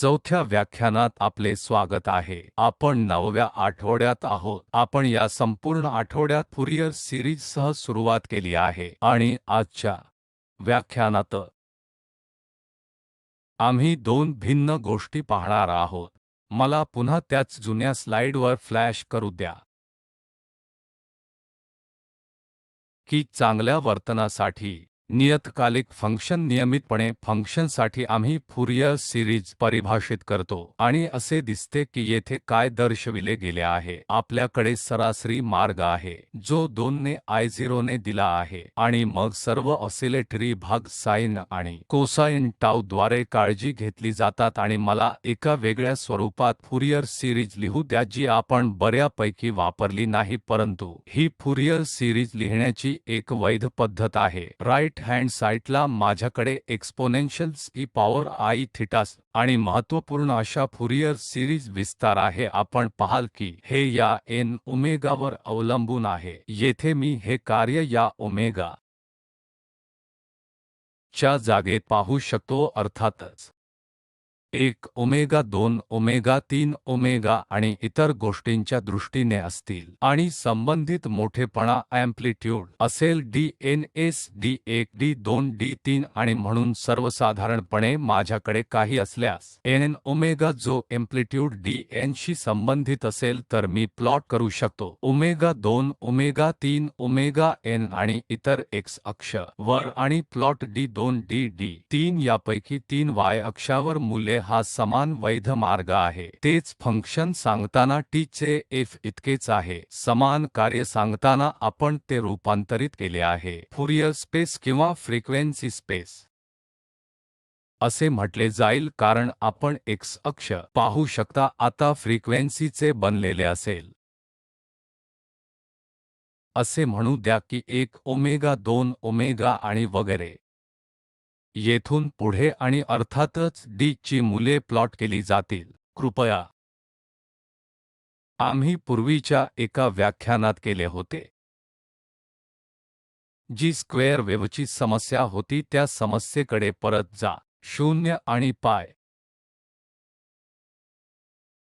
चौथ्या व्याख्यानात आपले स्वागत आहे. आपण 9व्या आठवड्यात आहोत. आपण या संपूर्ण आठवड्यात फुरियर सीरीजसह सुरुवात केली आहे आणि आजच्या व्याख्यानात आम्ही दोन भिन्न गोष्टी पाहणार आहोत. मला पुन्हा त्याच जुन्या स्लाइडवर फ्लॅश करू द्या की चांगल्या वर्तनासाठी नियतकालिक फंक्शन नियमितपणे फंक्शनसाठी आम्ही फुरियर सीरीज परिभाषित करतो आणि असे दिसते की येथे काय दर्शविले गेले आहे. आपल्याकडे सरासरी मार्ग आहे जो 2 ने I0 ने दिला आहे आणि मग सर्व ऑसिलेटरी भाग साइन आणि कोसाइन टाउ द्वारे काळजी घेतली जातात आणि मला एका वेगळ्या स्वरूपात फुरियर सीरीज लिहू द्या जी आपण बऱ्यापैकी वापरली नाही, परंतु ही फुरियर सीरीज लिहिण्याची एक वैध पद्धत आहे. राईट हँड साइडला माझ्याकडे एक्सपोनेन्शियल्स ई पॉवर I थीटास आणि महत्त्वपूर्ण अशा फुरियर सीरीज विस्तार आहे. आपण पाहाल की हे या n ओमेगावर अवलंबून आहे. येथे मी हे कार्य या ओमेगा च्या जागेत पाहू शकतो, अर्थातच 1 ओमेगा 2 ओमेगा 3 ओमेगा आणि इतर गोष्टींच्या दृष्टीने असतील आणि संबंधित मोठेपणा अँप्लिट्यूड असेल DNS D1 D2 D3 आणि म्हणून सर्वसाधारणपणे माझ्याकडे काही असल्यास NN ओमेगा जो अँप्लिट्यूड DN शी संबंधित असेल तर मी प्लॉट करू शकतो ओमेगा 2 ओमेगा 3 ओमेगा N आणि इतर X अक्ष वर आणि प्लॉट D2 D3 यापैकी 3 Y अक्षावर मूल्ये हा समान वैध मार्ग आहे. तेच फंक्शन सांगताना T चे F इतकेच आहे. समान कार्य सांगताना आपण ते रूपांतरित केले आहे. फुरियर स्पेस किंवा फ्रिक्वेन्सी स्पेस असे म्हटले जाईल कारण आपण X अक्ष पाहू शकता आता फ्रिक्वेन्सीचे बनलेले असेल. असे म्हणू द्या की 1 ओमेगा 2 ओमेगा आणि वगैरे. येथून पुढे आणि अर्थातच D ची मूल्ये प्लॉट केली जातील. कृपया आम्ही पूर्वीच्या एका व्याख्यानात केले होते. जी स्क्वेअर वेव्हची समस्या होती त्या समस्येकडे परत जा. 0 आणि पाय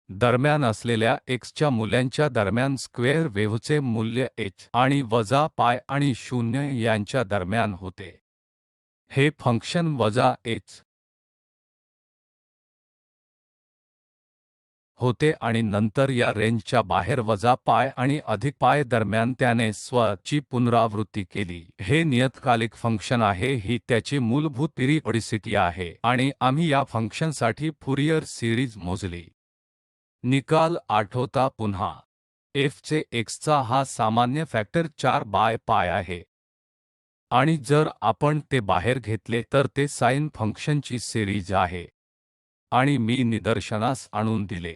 दरम्यान असलेल्या x च्या मूल्यांच्या दरम्यान स्क्वेअर वेव्हचे मूल्य h आणि वजा पाय आणि 0 यांच्या दरम्यान होते. हे फंक्शन वजा h होते आणि नंतर या रेंजच्या बाहेर वजा पाय आणि अधिक पाय दरम्यान त्याने ची पुनरावृत्ती केली. हे नियतकालिक फंक्शन आहे, ही त्याची मूलभूत पिरिओडिसिटी आहे आणि आम्ही या फंक्शनसाठी फुरियर सीरीज मोजली. निकाल आठवता पुन्हा f चे x चा हा सामान्य फॅक्टर 4 बाय पाय आहे आणि जर आपण ते बाहेर घेतले तर ते साइन फंक्शनची सिरीज आहे आणि मी निदर्शनास आणून दिले.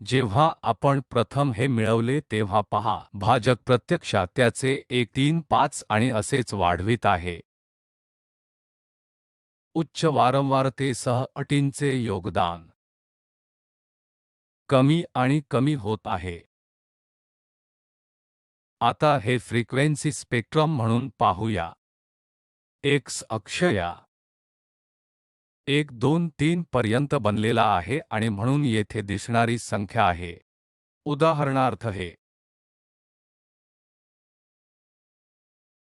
जेव्हा आपण प्रथम हे मिळवले तेव्हा पहा भाजक प्रत्यक्षात त्याचे 135 आणि असेच वाढवित आहे. उच्च वारंवारतेसह अटींचे योगदान कमी आणि कमी होत आहे. आता हे फ्रिक्वेन्सी स्पेक्ट्रम म्हणून पाहूया. X अक्ष या 1 2 3 पर्यंत बनलेला आहे आणि म्हणून येथे दिसणारी संख्या आहे. उदाहरणार्थ हे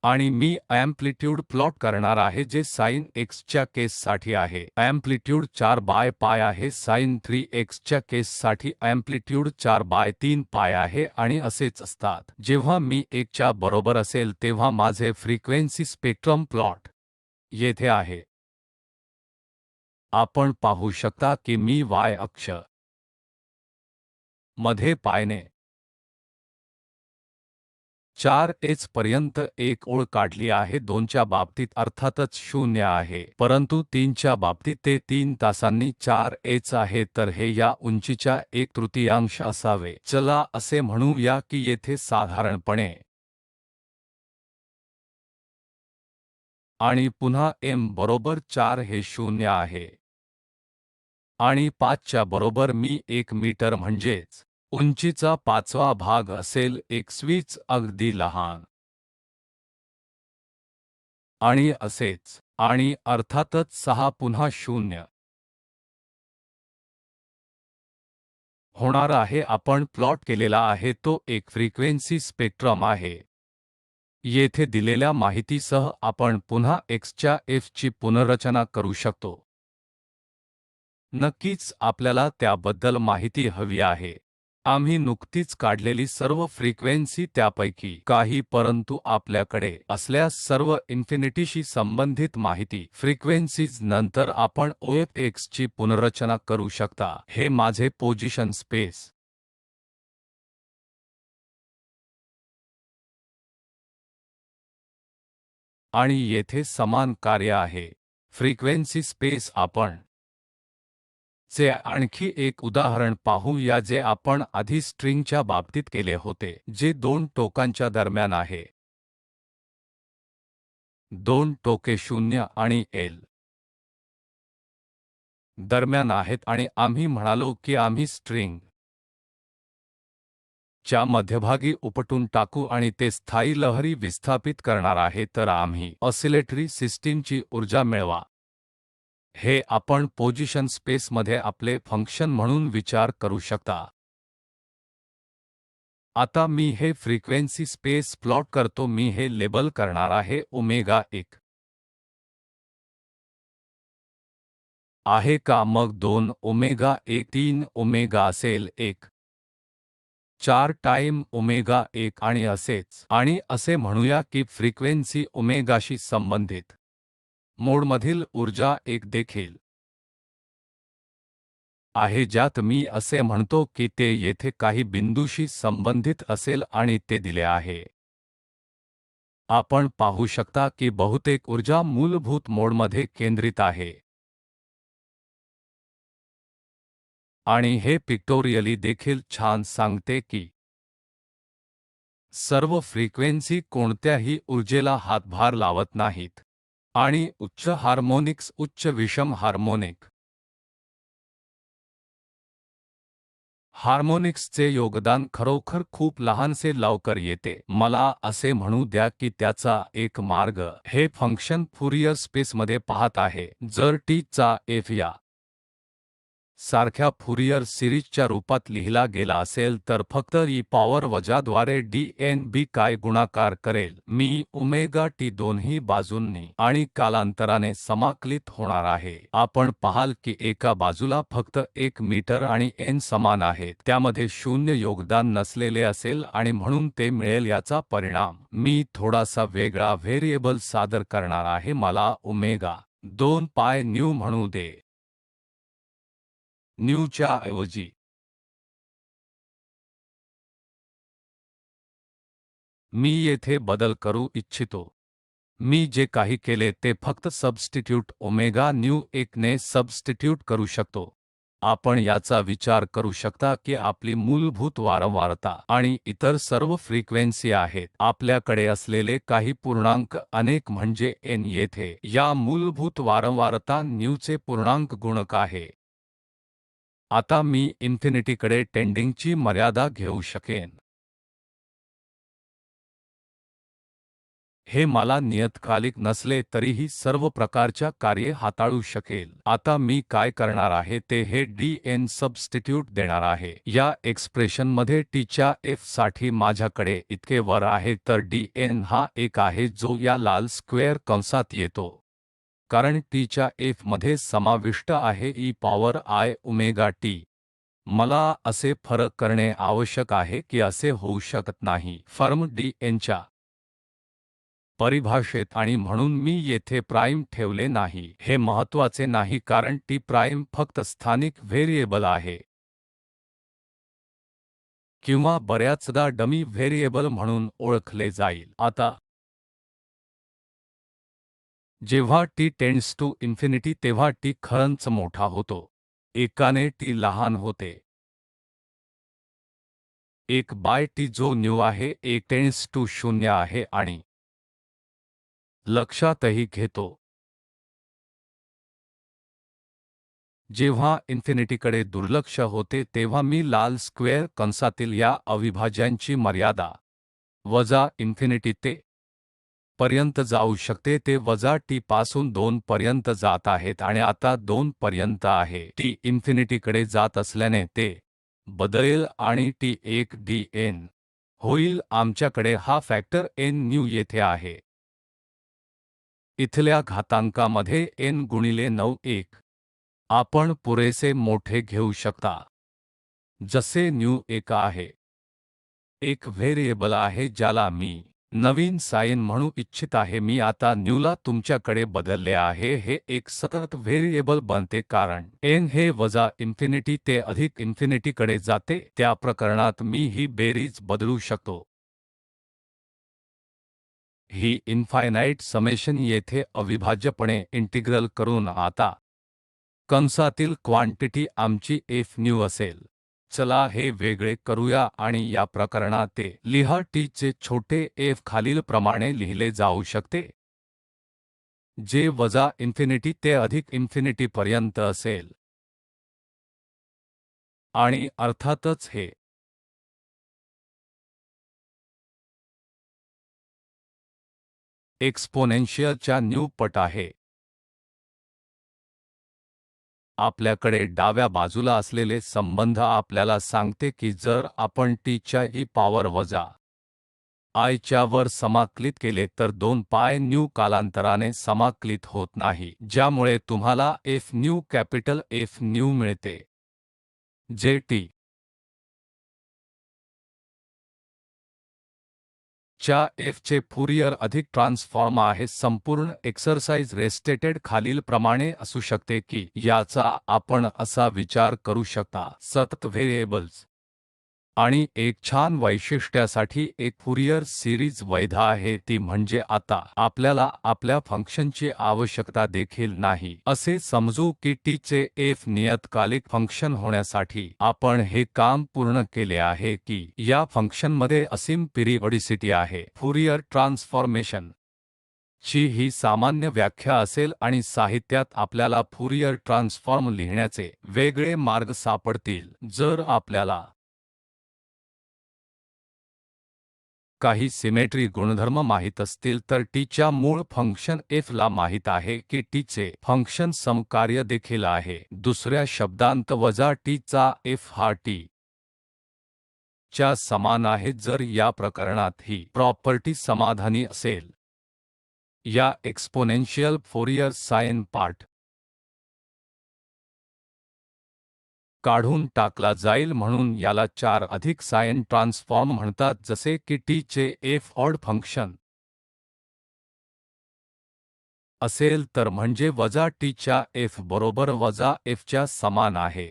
आणि मी अँप्लिट्यूड प्लॉट करणार आहे जे साइन x च्या केससाठी आहे. अँप्लिट्यूड 4 बाय पाय आहे. साइन 3x च्या केससाठी अँप्लिट्यूड 4 बाय 3 पाय आहे आणि असेच असतात. जेव्हा मी 1 च्या बरोबर असेल तेव्हा माझे फ्रिक्वेन्सी स्पेक्ट्रम प्लॉट येथे आहे. आपण पाहू शकता की मी y अक्ष मध्ये पायने 4h पर्यंत एक ओळ काढली आहे. 2 च्या बाबतीत अर्थातच 0 आहे, परंतु 3 च्या बाबतीत ते 3 तासांनी 4h आहे, तर हे या उंचीच्या 1/3 असावे. चला असे म्हणू या की येथे साधारणपणे आणि पुन्हा m बरोबर 4 हे 0 आहे आणि 5 च्या बरोबर मी 1 मीटर म्हणजेच उंचीचा 5वा भाग असेल. 21 अगदी लहान आणि असेच आणि अर्थातच 6 पुन्हा 0 होणार आहे आपण प्लॉट केलेला आहे तो एक फ्रिक्वेन्सी स्पेक्ट्रम आहे. येथे दिलेल्या माहितीसह आपण पुन्हा x च्या f ची पुनर्रचना करू शकतो. नक्कीच आपल्याला त्याबद्दल माहिती हवी आहे. आम्ही नुकतीच काढलेली सर्व फ्रिक्वेन्सी त्यापैकी काही, परंतु आपल्याकडे असल्यास सर्व इन्फिनिटीशी संबंधित माहिती फ्रिक्वेन्सीज नंतर आपण OFX ची पुनर्रचना करू शकता. हे माझे पोझिशन स्पेस आणि येथे समान कार्य आहे. फ्रिक्वेन्सी स्पेस आपण चे आणखी एक उदाहरण पाहू या जे आपण आधी स्ट्रिंगच्या बाबतीत केले होते जे दोन टोकांच्या दरम्यान आहे. दोन टोके 0 आणि L दरम्यान आहेत आणि आम्ही म्हणालो की आम्ही स्ट्रिंग च्या मध्यभागी उपटून टाकू आणि ते स्थायी लहरी विस्थापित करणार आहे तर आम्ही ऑसिलेटरी सिस्टीमची ऊर्जा मिळवा. हे आपण पोझिशन स्पेसमध्ये आपले फंक्शन म्हणून विचार करू शकता. आता मी हे फ्रिक्वेन्सी स्पेस प्लॉट करतो. मी हे लेबल करणार आहे ओमेगा 1 आहे का मग 2 ओमेगा 1 3 ओमेगा असेल 1 4 टाइम ओमेगा 1 आणि असेच आणि असे म्हणूया की फ्रिक्वेन्सी ओमेगाशी संबंधित मोडमधील ऊर्जा 1 देखील आहे ज्यात मी असे म्हणतो की ते येथे काही बिंदूशी संबंधित असेल आणि ते दिले आहे. आपण पाहू शकता की बहुतेक ऊर्जा मूलभूत मोडमध्ये केंद्रित आहे. आणि हे पिक्टोरियली देखील छान सांगते की सर्व फ्रिक्वेन्सी कोणत्याही ऊर्जेला हातभार लावत नाहीत आणि उच्च हार्मोनिक्स उच्च विषम हार्मोनिक्सचे योगदान खरोखर खूप लहानसे लवकर येते. मला असे म्हणू द्या की त्याचा एक मार्ग हे फंक्शन फुरियर स्पेसमध्ये पाहत आहे. जर t चा f या सारख्या फुरियर सिरीजच्या रूपात लिहिला गेला असेल तर फक्त e पॉवर वजाद्वारे dnb काय गुणाकार करेल. मी ओमेगा टी दोन्ही बाजूंनी आणि कालांतराने समाकलित होणार आहे. आपण पाहाल की एका बाजूला फक्त 1 मीटर आणि n समान आहेत त्यामध्ये 0 योगदान नसलेले असेल आणि म्हणून ते मिळेल याचा परिणाम. मी थोडासा वेगळा व्हेरिएबल सादर करणार आहे. मला ओमेगा 2 पाय न्यू म्हणू दे. न्यूच्या ऐवजी मी येथे बदल करू इच्छितो. मी जे काही केले ते फक्त सबस्टिट्यूट ओमेगा न्यू 1 ने सबस्टिट्यूट करू शकतो. आपण याचा विचार करू शकता की आपली मूलभूत वारंवारता आणि इतर सर्व फ्रिक्वेन्सी आहेत. आपल्याकडे असलेले काही पूर्णांक अनेक म्हणजे n येथे या मूलभूत वारंवारता न्यूचे पूर्णांक गुणक आहे. आता मी इन्फिनिटीकडे टेंडिंगची मर्यादा घेऊ शकेन. हे मला नियतकालिक नसले तरीही सर्व प्रकारच्या कार्ये हाताळू शकेल. आता मी काय करणार आहे ते हे dn सबस्टिट्यूट देणार आहे. या एक्सप्रेशनमध्ये t च्या f साठी माझ्याकडे इतके वर आहे तर dn हा 1 आहे जो या लाल स्क्वेअर कंसात येतो कारण t च्या f मध्ये समाविष्ट आहे e power I omega t. मला असे फरक करणे आवश्यक आहे की असे होऊ शकत नाही फर्म dn च्या परिभाषेत आणि म्हणून मी येथे प्राइम ठेवले नाही. हे महत्त्वाचे नाही कारण टी प्राइम फक्त स्थानिक व्हेरिएबल आहे किंवा बऱ्याचदा डमी व्हेरिएबल म्हणून ओळखले जाईल. आता जेव्हा टी टेंड्स टू इन्फिनिटी तेव्हा टी खरंच मोठा होतो. एकाने टी लहान होते. 1 बाय टी जो न्यू आहे 1 टेंड्स टू 0 आहे आणि लक्षातही घेतो जेव्हा इन्फिनिटीकडे दुर्लक्ष होते तेव्हा मी लाल स्क्वेअर कंसातील या अविभाज्यांची मर्यादा वजा इन्फिनिटी ते पर्यंत जाऊ शकते. ते वजा टी पासून 2 पर्यंत जात आहेत आणि आता 2 पर्यंत आहे. टी इन्फिनिटीकडे जात असल्याने ते बदलेल आणि टी 1 डी एन होईल. आमच्याकडे हा फॅक्टर एन न्यू येथे आहे. इथल्या घातांकामध्ये एन गुणिले 9 1 आपण पुरेसे मोठे घेऊ शकता जसे न्यू 1 आहे. एक व्हेरिएबल आहे ज्याला मी नवीन साइन म्हणू इच्छित आहे. मी आता न्यूला तुमच्याकडे बदलले आहे. हे एक सतत व्हेरिएबल बनते कारण n हे वजा इन्फिनिटी ते अधिक इन्फिनिटीकडे जाते. त्या प्रकरणात मी ही बेरीज बदलू शकतो. ही इनफायनाईट समेशन येथे अविभाज्यपणे इंटिग्रल करून आता कंसातील क्वांटिटी आमची f न्यू असेल. चला हे वेगळे करूया आणि या प्रकरणात ते लिहा t चे छोटे f खालीलप्रमाणे लिहिले जाऊ शकते जे वजा इन्फिनिटी ते अधिक इन्फिनिटी पर्यंत असेल आणि अर्थातच हे एक्सपोनेन्शियलच्या न्यू पट आहे. आपल्याकडे डाव्या बाजूला असलेले संबंध आपल्याला सांगते की जर आपण t च्या e पॉवर वजा I च्या वर समाकलित केले तर 2 पाय न्यू कालांतराने समाकलित होत नाही, ज्यामुळे तुम्हाला f new capital F new मिळते जे t च्या f चे फुरियर अधिक ट्रान्सफॉर्म आहे. संपूर्ण एक्सरसाइज रेस्टेटेड खालीलप्रमाणे असू शकते की याचा आपण असा विचार करू शकता. सतत व्हेरिएबल्स आणि एक छान वैशिष्ट्यासाठी एक फुरियर सिरीज वैध आहे ती म्हणजे आता आपल्याला आपल्या फंक्शनची आवश्यकता देखील नाही. असे समजू की t चे f नियतकालिक फंक्शन होण्यासाठी आपण हे काम पूर्ण केले आहे की या फंक्शनमध्ये असीम पिरिओडिसिटी आहे. फुरियर ट्रान्सफॉर्मेशन ची ही सामान्य व्याख्या असेल आणि साहित्यात आपल्याला फुरियर ट्रान्सफॉर्म लिहिण्याचे वेगळे मार्ग सापडतील. जर आपल्याला काही सिमेट्री गुणधर्म माहित असतील तर t च्या मूळ फंक्शन f ला माहित आहे की t चे फंक्शन समकार्य देखील आहे. दुसऱ्या शब्दांत वजा t चा f हा t च्या समान आहे. जर या प्रकरणात ही प्रॉपर्टी समाधानी असेल या एक्सपोनेन्शियल फोरियर साइन पार्ट काढून टाकला जाईल म्हणून याला 4 अधिक साइन ट्रान्सफॉर्म म्हणतात जसे की t चे f ऑड फंक्शन असेल तर म्हणजे वजा t च्या f बरोबर वजा f च्या समान आहे.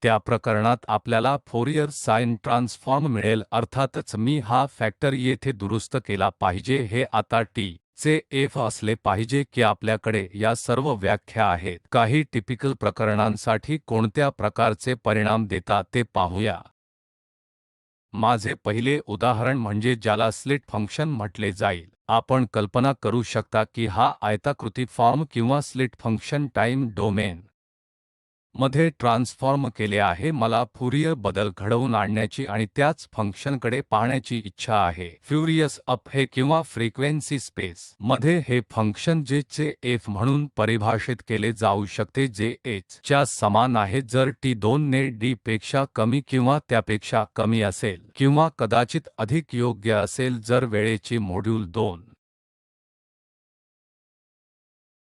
त्या प्रकरणात आपल्याला फोरियर साइन ट्रान्सफॉर्म मिळेल. अर्थातच मी हा फॅक्टर येथे दुरुस्त केला पाहिजे. हे आता t चे f असले पाहिजे की आपल्याकडे या सर्व व्याख्या आहेत. काही टिपिकल प्रकरणांसाठी कोणत्या प्रकारचे परिणाम देतात ते पाहूया. माझे पहिले उदाहरण म्हणजे ज्याला स्लिट फंक्शन म्हटले जाईल. आपण कल्पना करू शकता की हा आयताकृती फॉर्म किंवा स्लिट फंक्शन टाइम डोमेन मध्ये ट्रान्सफॉर्म केले आहे. मला फुरियर बदल घडवून आणण्याची आणि त्याच फंक्शनकडे पाहण्याची इच्छा आहे. फ्युरियस अप हे किंवा फ्रिक्वेन्सी स्पेस मध्ये हे फंक्शन जे चे f म्हणून परिभाषित केले जाऊ शकते जे h च्या समान आहे जर t 2 ने d पेक्षा कमी किंवा त्यापेक्षा कमी असेल किंवा कदाचित अधिक योग्य असेल जर वेळेची मॉड्यूल 2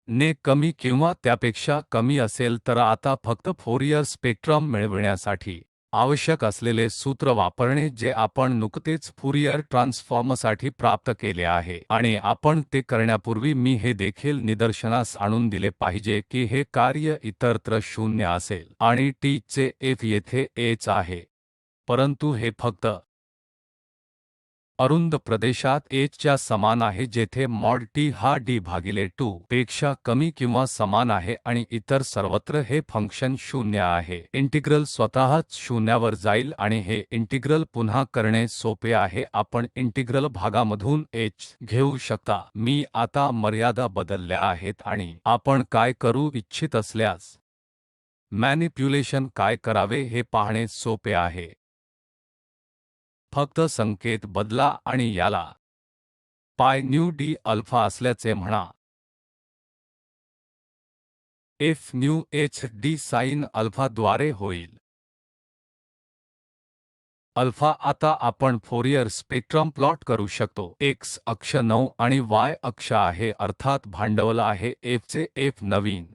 ने कमी किंवा त्यापेक्षा कमी असेल तर आता फक्त फोरियर स्पेक्ट्रम मिळविण्यासाठी आवश्यक असलेले सूत्र वापरणे जे आपण नुकतेच फुरियर ट्रान्सफॉर्मसाठी प्राप्त केले आहे. आणि आपण ते करण्यापूर्वी मी हे देखील निदर्शनास आणून दिले पाहिजे की हे कार्य इतरत्र 0 असेल आणि t चे f येथे h आहे, परंतु हे फक्त अरुंद प्रदेशात h च्या समान आहे जेथे मॉड t हा d भागिले 2 पेक्षा कमी किंवा समान आहे आणि इतर सर्वत्र हे फंक्शन 0 आहे. इंटिग्रल स्वतःच 0 वर जाईल आणि हे इंटिग्रल पुन्हा करणे सोपे आहे. आपण इंटिग्रल भागामधून h घेऊ शकता. मी आता मर्यादा बदलल्या आहेत आणि आपण काय करू इच्छित असल्यास मॅनिप्युलेशन काय करावे हे पाहणे सोपे आहे. फक्त संकेत बदला आणि याला पाय न्यू डी अल्फा असल्याचे म्हणा. f new h d sine alpha द्वारे होईल. अल्फा आता आपण फोरियर स्पेक्ट्रम प्लॉट करू शकतो। x अक्ष 9 आणि y अक्ष आहे अर्थात भांडवल आहे f चे f नवीन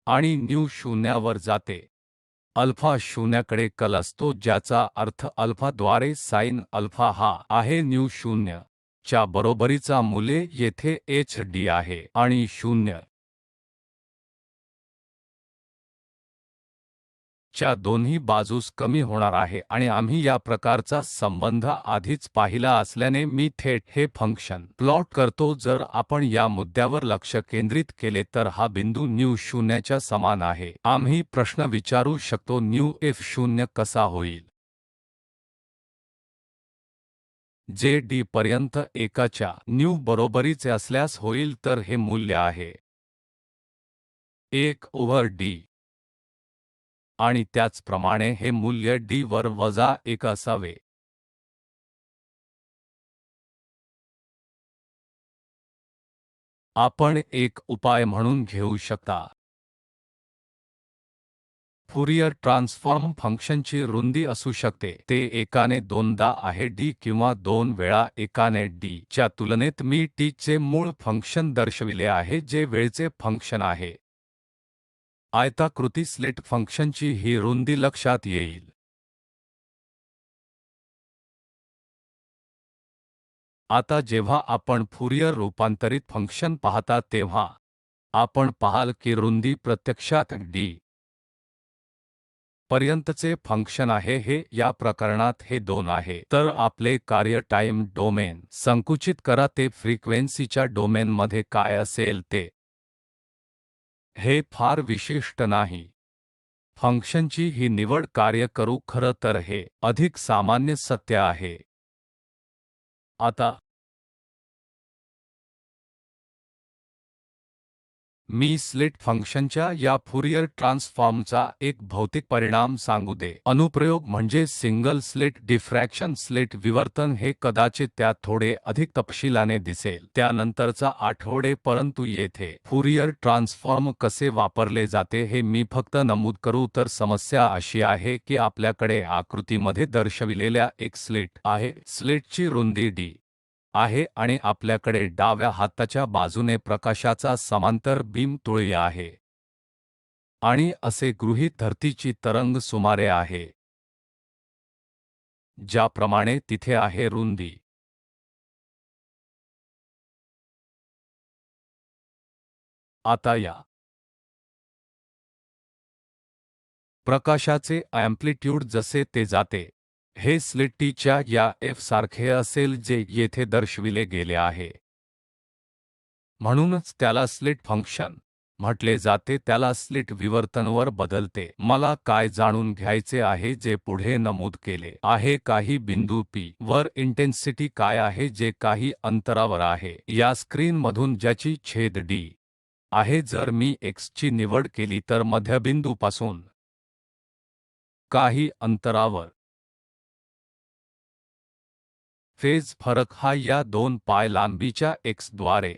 आणि न्यू शून्यावर जाते। अल्फा शून्याकडे कल असतो ज्याचा अर्थ अल्फाद्वारे साइन अल्फा हा आहे न्यू शून्य च्या बरोबरीचा मूल्य येथे hd आहे आणि 0 च्या दोन्ही बाजूस कमी होणार आहे आणि आम्ही या प्रकारचा संबंध आधीच पाहिला असल्याने मी थेट हे फंक्शन प्लॉट करतो। जर आपण या मुद्द्यावर लक्ष केंद्रित केले तर हा बिंदू न्यू शून्याच्या समान आहे। आम्ही प्रश्न विचारू शकतो न्यू f शून्य कसा होईल जे d पर्यंत एकाच्या न्यू बरोबरीचे असल्यास होईल तर हे मूल्य आहे 1 ओव्हर d आणि त्याचप्रमाणे हे मूल्य d वर वजा 1 असावे। आपण एक उपाय म्हणून घेऊ शकता फुरियर ट्रान्सफॉर्म फंक्शनची रुंदी असू शकते ते एकाने दोनदा आहे d किंवा 2 वेळा एकाने d च्या तुलनेत मी t चे मूळ फंक्शन दर्शविले आहे जे वेळचे फंक्शन आहे। आयताकृती स्लिट फंक्शनची ही रुंदी लक्षात येईल। आता जेव्हा आपण फुरियर रूपांतरित फंक्शन पाहता तेव्हा आपण पाहाल की रुंदी प्रत्यक्षात d पर्यंतचे फंक्शन आहे हे या प्रकरणात हे 2 आहे। तर आपले कार्य टाइम डोमेन संकुचित करा ते फ्रिक्वेन्सीच्या डोमेनमध्ये काय असेल ते हे फार विशिष्ट नाही। फंक्शनची ही निवड कार्य करू खरं तर हे अधिक सामान्य सत्य आहे। आता मी स्लिट फंक्शनच्या या फुरियर ट्रान्सफॉर्मचा एक भौतिक परिणाम सांगू दे। अनुप्रयोग म्हणजे सिंगल स्लिट डिफ्रॅक्शन स्लिट विवर्तन हे कदाचित त्यात थोडे अधिक तपशिलाने दिसेल त्यानंतरचा आठवडे परंतु येथे फुरियर ट्रान्सफॉर्म कसे वापरले जाते हे मी फक्त नमूद करू तर समस्या अशी आहे की आपल्याकडे आकृतीमध्ये दर्शविलेल्या एक स्लिट आहे स्लिटची रुंदी d आहे आणि आपल्याकडे डाव्या हाताच्या बाजूने प्रकाशाचा समांतर बीम तुळई आहे आणि असे गृहीत धरतीची तरंग सुमारे आहे ज्याप्रमाणे तिथे आहे रुंदी। आता या प्रकाशाचे अँप्लिट्यूड जसे ते जाते हे स्लिट t च्या या f सारखे असेल जे येथे दर्शविले गेले आहे। म्हणूनच त्याला स्लिट फंक्शन म्हटले जाते त्याला स्लिट विवर्तनवर बदलते। मला काय जाणून घ्यायचे आहे जे पुढे नमूद केले आहे काही बिंदू p वर इंटेन्सिटी काय आहे जे काही अंतरावर आहे या स्क्रीनमधून ज्याची छेद d आहे। जर मी x ची निवड केली तर मध्यबिंदूपासून काही अंतरावर फेज फरक हा या 2 पाय लांबीच्या x द्वारे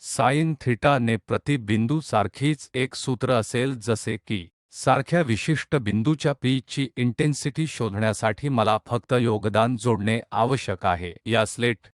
साइन थीटा ने प्रति बिंदू सारखीच एक सूत्र असेल जसे की सारख्या विशिष्ट बिंदूच्या p ची इंटेन्सिटी शोधण्यासाठी मला फक्त योगदान जोडणे आवश्यक आहे। या स्लिट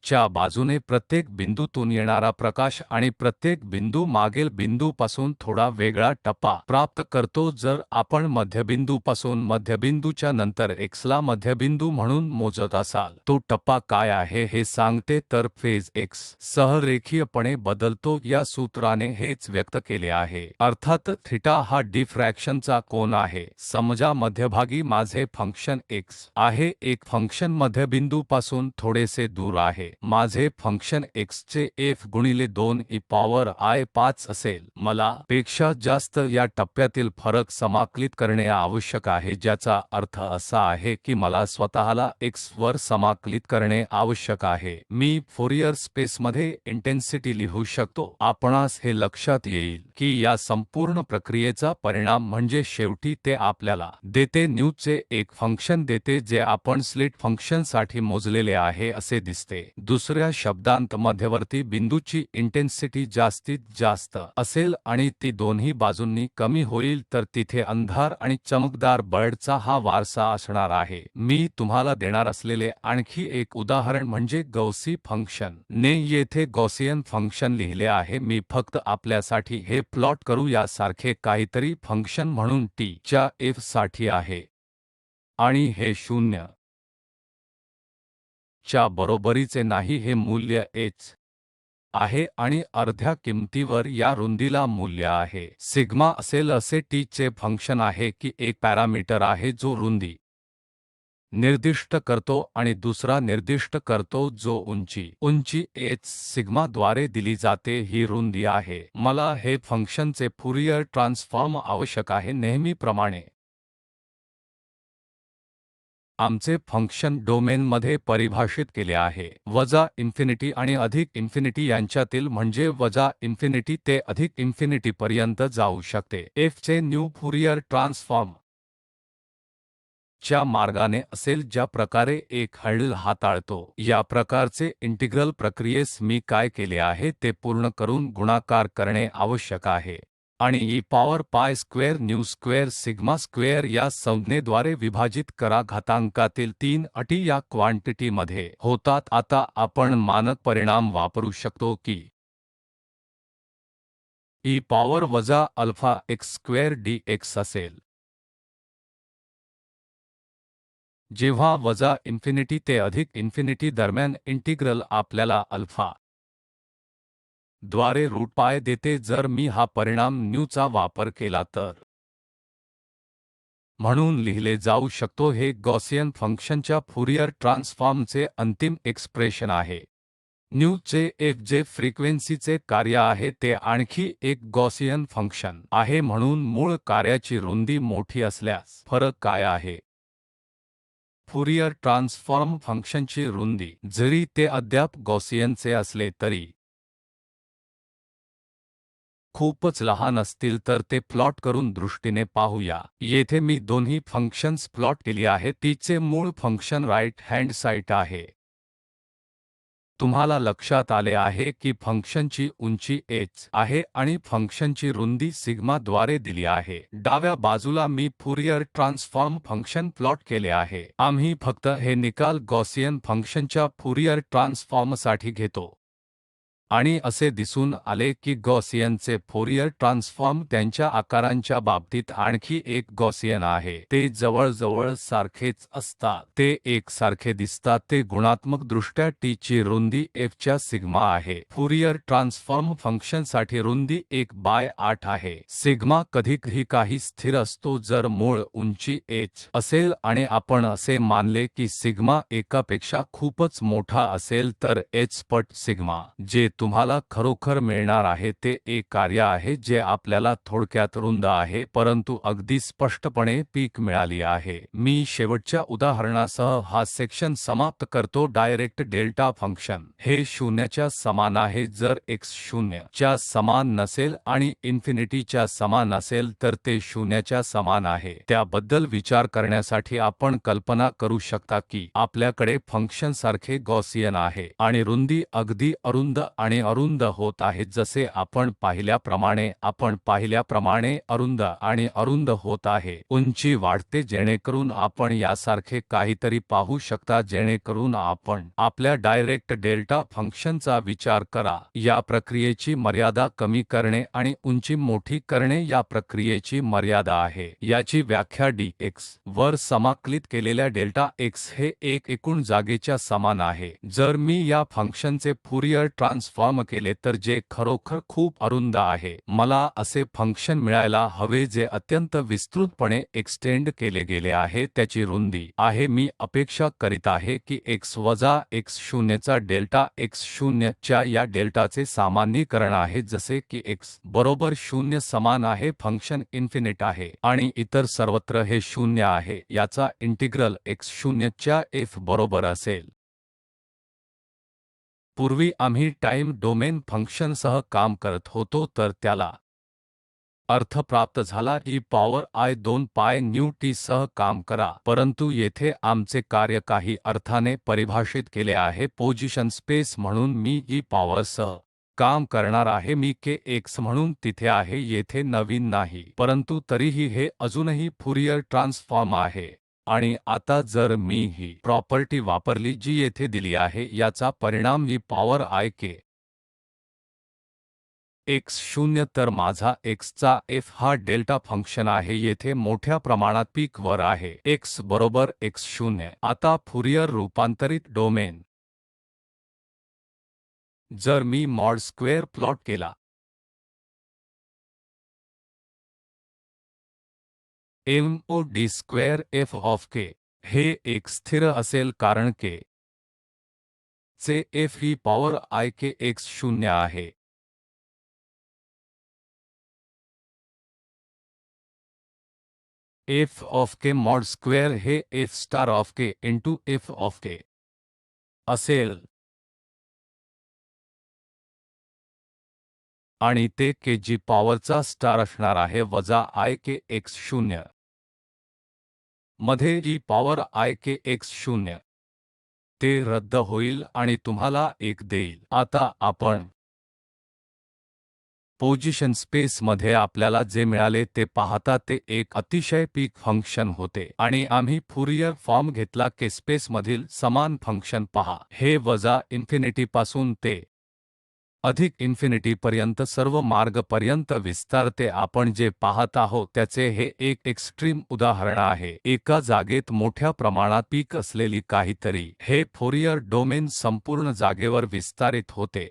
च्या बाजूने प्रत्येक बिंदूतून येणारा प्रकाश आणि प्रत्येक बिंदू मागील बिंदूपासून थोडा वेगळा टप्पा प्राप्त करतो। जर आपण मध्यबिंदूपासून मध्यबिंदूच्या नंतर x ला मध्यबिंदू म्हणून मोजत असाल तो टप्पा काय आहे हे सांगते तर फेज x सह रेखीयपणे बदलतो या सूत्राने हेच व्यक्त केले आहे। अर्थात थीटा हा डिफ्रॅक्शनचा कोन आहे। समजा मध्यभागी माझे फंक्शन x आहे एक फंक्शन मध्यबिंदूपासून थोडेसे दूर आहे माझे फंक्शन x चे f गुणिले 2 e पॉवर i 5 असेल। मला पेक्षा जास्त या टप्प्यातील फरक समाकलित करणे आवश्यक आहे ज्याचा अर्थ असा आहे की मला स्वतःला x वर समाकलित करणे आवश्यक आहे। मी फोरियर स्पेसमध्ये इंटेन्सिटी लिहू शकतो। आपणास हे लक्षात येईल की या संपूर्ण प्रक्रियेचा परिणाम म्हणजे शेवटी ते आपल्याला देते न्यूचे एक फंक्शन देते जे आपण स्लिट फंक्शनसाठी मोजलेले आहे असे दिसते। दुसऱ्या शब्दांत मध्यवर्ती बिंदूची इंटेन्सिटी जास्तीत जास्त असेल आणि ती दोन्ही बाजूंनी कमी होईल तर तिथे अंधार आणि चमकदार बल्बचा हा वारसा असणार आहे. मी तुम्हाला देणार असलेले आणखी एक उदाहरण म्हणजे गौसी फंक्शन ने येथे गॉसियन फंक्शन लिहिले आहे. मी फक्त आपल्यासाठी हे प्लॉट करू यासारखे काहीतरी फंक्शन म्हणून t च्या f साठी आहे आणि हे 0 च्या बरोबरीचे नाही. हे मूल्य h आहे आणि अर्ध्या किमतीवर या रुंदीला मूल्य आहे सिग्मा असेल असे t चे फंक्शन आहे की एक पॅरामीटर आहे जो रुंदी निर्दिष्ट करतो आणि दुसरा निर्दिष्ट करतो जो उंची h सिग्माद्वारे दिली जाते. ही रुंदी आहे. मला हे फंक्शनचे फुरियर ट्रान्सफॉर्म आवश्यक आहे. नेहमीप्रमाणे आमचे फंक्शन डोमेनमध्ये परिभाषित केले आहे वजा इन्फिनिटी आणि अधिक इन्फिनिटी यांच्यातील म्हणजे वजा इन्फिनिटी ते अधिक इन्फिनिटी पर्यंत जाऊ शकते. f चे न्यू फुरियर ट्रान्सफॉर्म च्या मार्गाने असेल ज्या प्रकारे एक हँडल हाताळतो. या प्रकारचे इंटिग्रल प्रक्रियेस मी काय केले आहे ते पूर्ण करून गुणाकार करणे आवश्यक आहे आणि e power pi square new square sigma square या संज्ञेद्वारे विभाजित करा. घातांकातील 3 अटी या क्वांटिटीमध्ये होतात. आता आपण मानक परिणाम वापरू शकतो की e पॉवर वजा अल्फा x स्क्वेअर dx असेल जेव्हा वजा इन्फिनिटी ते अधिक इन्फिनिटी दरम्यान इंटिग्रल आपल्याला अल्फा द्वारे रूट पाय देते. जर मी हा परिणाम न्यूचा वापर केला तर म्हणून लिहिले जाऊ शकतो. हे गॉसियन फंक्शनच्या फुरियर ट्रान्सफॉर्मचे अंतिम एक्सप्रेशन आहे. न्यू चे f जे फ्रिक्वेन्सीचे कार्य आहे ते आणखी एक गॉसियन फंक्शन आहे. म्हणून मूळ कार्याची रुंदी मोठी असल्यास फरक काय आहे? फुरियर ट्रान्सफॉर्म फंक्शनची रुंदी जरी ते अद्याप गॉसियनचे असले तरी खूपच लहान असतील तर ते प्लॉट करून दृष्टीने पाहूया. येथे मी दोन्ही फंक्शन्स प्लॉट केली आहेत. तिचे मूळ फंक्शन राईट हँड साइड आहे. तुम्हाला लक्षात आले आहे की फंक्शनची उंची h आहे आणि फंक्शनची रुंदी सिग्मा द्वारे दिली आहे. डाव्या बाजूला मी फुरियर ट्रान्सफॉर्म फंक्शन प्लॉट केले आहे. आम्ही फक्त हे निकाल गॉसियन फंक्शनच्या फुरियर ट्रान्सफॉर्मसाठी घेतो आणि असे दिसून आले की गॉसियनचे फोरियर ट्रान्सफॉर्म त्यांच्या आकारांच्या बाबतीत आणखी एक गॉसियन आहे. ते जवळजवळ सारखेच असतात. ते एकसारखे दिसतात. ते गुणात्मकदृष्ट्या t ची रुंदी f च्या सिग्मा आहे. फुरियर ट्रान्सफॉर्म फंक्शनसाठी रुंदी 1/8 आहे. सिग्मा कधीकधी काही स्थिर असतो जर मूळ उंची h असेल आणि आपण असे मानले की सिग्मा एकापेक्षा खूपच मोठा असेल तर h पट सिग्मा जे तुम्हाला खरोखर मिळणार आहे ते एक कार्य आहे जे आपल्याला थोडक्यात रुंद आहे परंतु अगदी स्पष्टपणे पीक मिळाली आहे. मी शेवटच्या उदाहरणासह हा सेक्शन समाप्त करतो. डायरेक्ट डेल्टा फंक्शन हे शून्याच्या समान आहे. जर x 0 च्या समान नसेल आणि इन्फिनिटीच्या समान असेल तर ते शून्याच्या समान आहे. त्याबद्दल विचार करण्यासाठी आपण कल्पना करू शकता की आपल्याकडे फंक्शनसारखे गॉसियन आहे आणि रुंदी अगदी अरुंद आणि अरुंद होत आहे. जसे आपण पाहिल्याप्रमाणे अरुंद आणि अरुंद होत आहे. उंची वाढते जेणेकरून आपण यासारखे काहीतरी पाहू शकता जेणेकरून आपण आपल्या डायरेक्ट डेल्टा फंक्शनचा विचार करा. या प्रक्रियेची मर्यादा कमी करणे आणि उंची मोठी करणे या प्रक्रियेची मर्यादा आहे. याची व्याख्या dx वर समाकलित केलेल्या डेल्टा x हे एकूण जागेच्या समान आहे. जर मी या फंक्शनचे फुरियर ट्रान्सफॉर्म केले तर जे खरोखर खूप अरुंद आहे. मला असे फंक्शन मिळायला हवे जे अत्यंत विस्तृतपणे एक्सटेंड केले गेले आहे. त्याची रुंदी आहे. मी अपेक्षा करीत आहे की x वजा x 0 चा डेल्टा x 0 च्या या डेल्टाचे सामान्यीकरण आहे जसे की x बरोबर 0 समान आहे. फंक्शन इन्फिनिट आहे आणि इतर सर्वत्र हे 0 आहे. याचा इंटिग्रल x 0 च्या f बरोबर असेल. पूर्वी आम्ही टाइम डोमेन फंक्शनसह काम करत होतो तर त्याला अर्थ प्राप्त झाला. ई पॉवर आय 2 पाय न्यू टी सह काम करा. परंतु येथे आमचे कार्य काही अर्थाने परिभाषित केले आहे पोझिशन स्पेस म्हणून मी ई पॉवरसह काम करणार आहे. मी के एक्स म्हणून तिथे आहे, येथे नवीन नाही, परंतु तरीही हे अजूनही फुरियर ट्रान्सफॉर्म आहे. आणि आता जर मी ही प्रॉपर्टी वापरली जी येथे दिली आहे, याचा परिणाम E power I K x 0 तर माझा x चा f हा डेल्टा फंक्शन आहे, येथे मोठ्या प्रमाणात पीक वर आहे x बरोबर x0. आता फुरियर रूपांतरित डोमेन जर मी मॉड स्क्वेअर प्लॉट केला mod square f of k हे एक स्थिर असेल कारण k चे f he power I k x 0 आहे. f of k mod square हे f star of k into f of k असेल आणि ते k जी पॉवरचा स्टार असणार आहे वजा I k x 0 मध्ये जी पॉवर I k x 0 ते रद्द होईल आणि तुम्हाला 1 देईल. आता आपण पोझिशन स्पेस मध्ये आपल्याला जे मिळाले ते पाहता ते एक अतिशय पीक फंक्शन होते आणि आम्ही फुरियर फॉर्म घेतला के स्पेसमधील समान फंक्शन पहा. हे वजा इन्फिनिटीपासून ते अधिक इन्फिनिटीपर्यंत सर्व मार्गपर्यंत विस्तारते. आपण जे पाहत आहोत त्याचे हे एक एक्स्ट्रीम उदाहरण आहे. एका जागेत मोठ्या प्रमाणात पीक असलेली काहीतरी. हे फुरियर डोमेन संपूर्ण जागेवर विस्तारित होते.